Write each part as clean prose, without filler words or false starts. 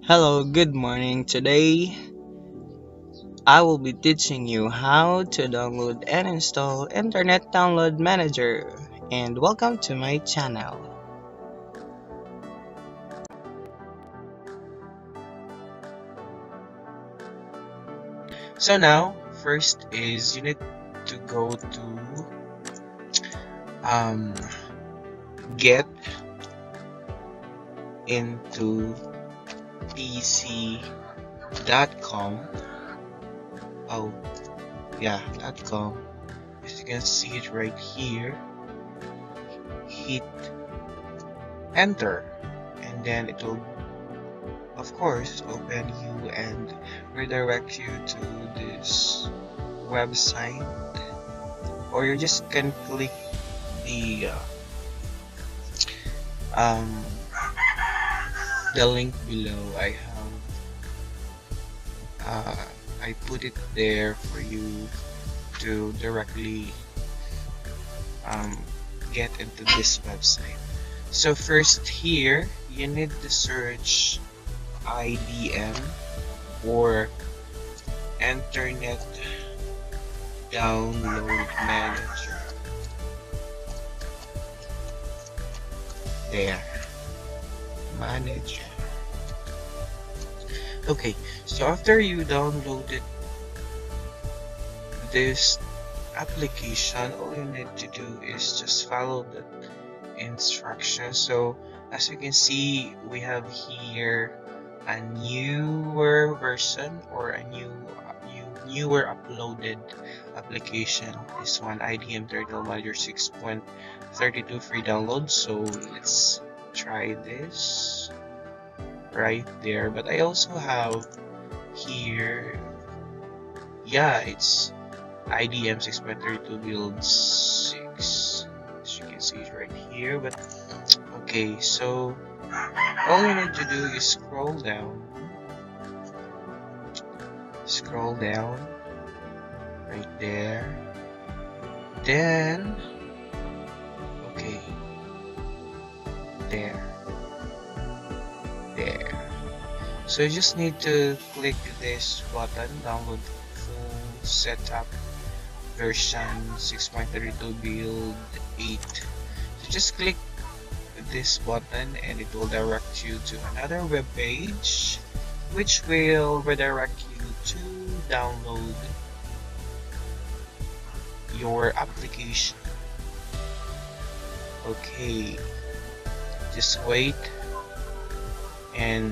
Hello, good morning. Today I will be teaching you how to download and install Internet Download Manager, and welcome to my channel. So now, first is you need to go to um, get into pc.com. Oh, yeah, .com. As you can see it right here, hit enter, and then it will of course open you and redirect you to this website, or you just can click the um the link below. Uh, I put it there for you to directly um, get into this website. So first here you need to search IDM, or Internet Download Manager. There, Manager. Okay, so after you downloaded this application, all you need to do is just follow the instructions. So as you can see, we have here a newer version, or a newer uploaded application. This one, IDM Turtle Manager 6.32 free download. So let's try this right there. But I also have here, yeah, it's IDM 6.32 build 6, as you can see it right here. But okay, so all you need to do is scroll down right there, then okay, there, so you just need to click this button, download full setup version 6.32 build 8. So just click this button and it will direct you to another web page, which will redirect you to download your application. Okay, just wait and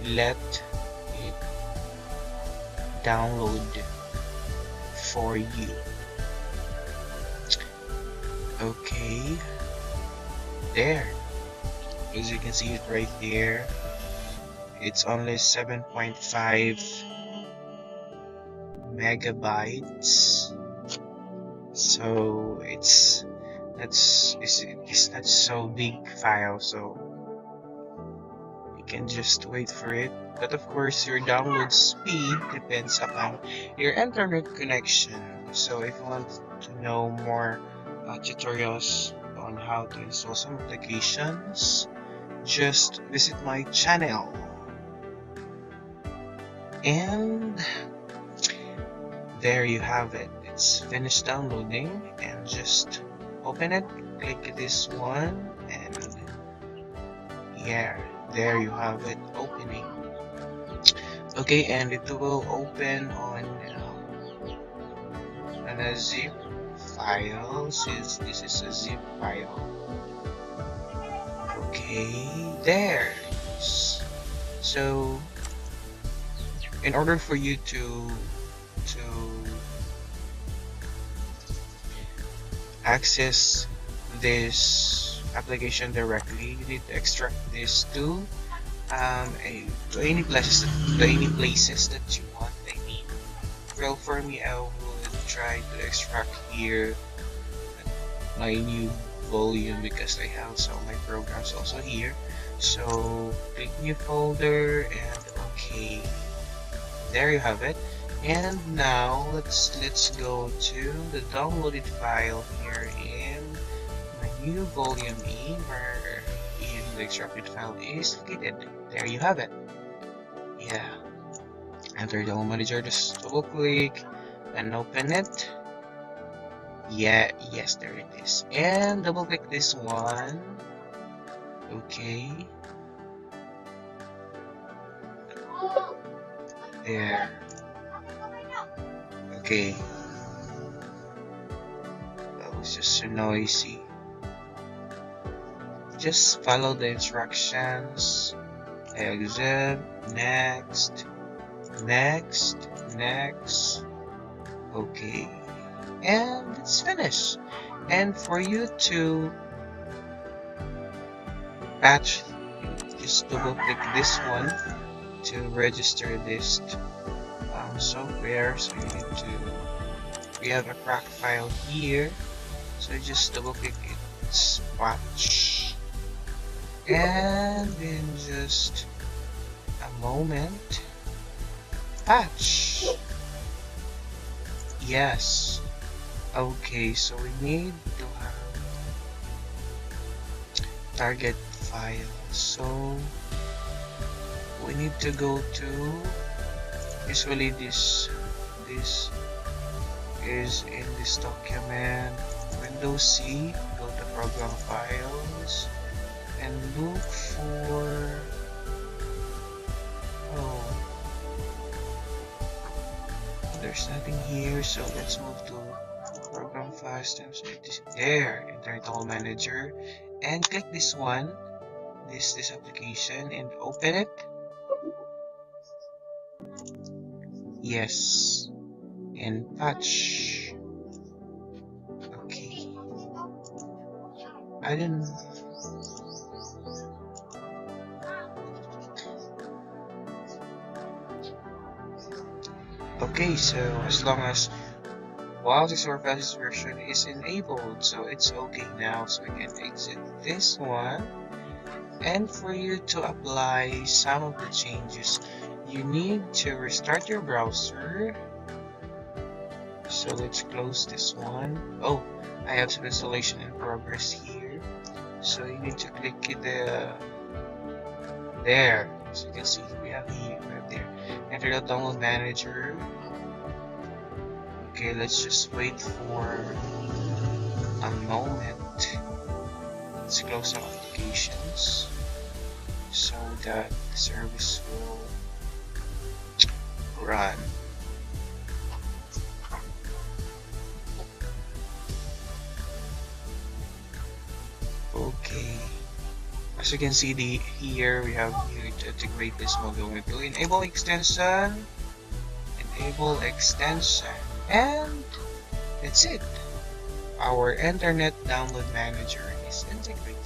let it download for you. Okay, there, as you can see it right there, it's only 7.5 megabytes, so it's not so big file, so you can just wait for it. But of course, your download speed depends upon your internet connection. So if you want to know more tutorials on how to install some applications, just visit my channel. And there you have it. It's finished downloading, and just open it, click this one, and yeah, there you have it opening. Okay, and it will open on a zip file, since this is a zip file. Okay, there it is. So in order for you to access this application directly, you need to extract this to any places that you want. I mean, well, for me, I would try to extract here my new volume, because I have some of my programs also here. So click new folder, and okay, there you have it. And now let's go to the downloaded file here in my new volume in the extracted file is located. There you have it. Yeah. Enter the home manager, just double click and open it. Yeah, yes, there it is. And double click this one. Okay. There. Okay. That was just so noisy. Just follow the instructions. Exit. Next. Next. Next. Okay. And it's finished. And for you to patch, just double click this one to register this software. So you need to, we have a crack file here, so just double click it, patch, and in just a moment, patch. Yes. Okay, so we need to have target file, so we need to go to, usually this is in this document, Windows C, go to program files and look for, oh, there's nothing here, so let's move to program files, there, internal manager, and click this one, this application, and open it. Yes, and patch. Okay, I didn't. Okay, so as long as while the surface version is enabled, so it's okay now, so we can exit this one. And for you to apply some of the changes, you need to restart your browser. So let's close this one. Oh, I have some installation in progress here. So you need to click the there. As you can see, we have here, we have there. Enter the download manager. Okay, let's just wait for a moment. Let's close some applications so that the service will run. Okay, as you can see, here we have here to integrate this module. We will enable extension, and that's it. Our internet download manager is integrated.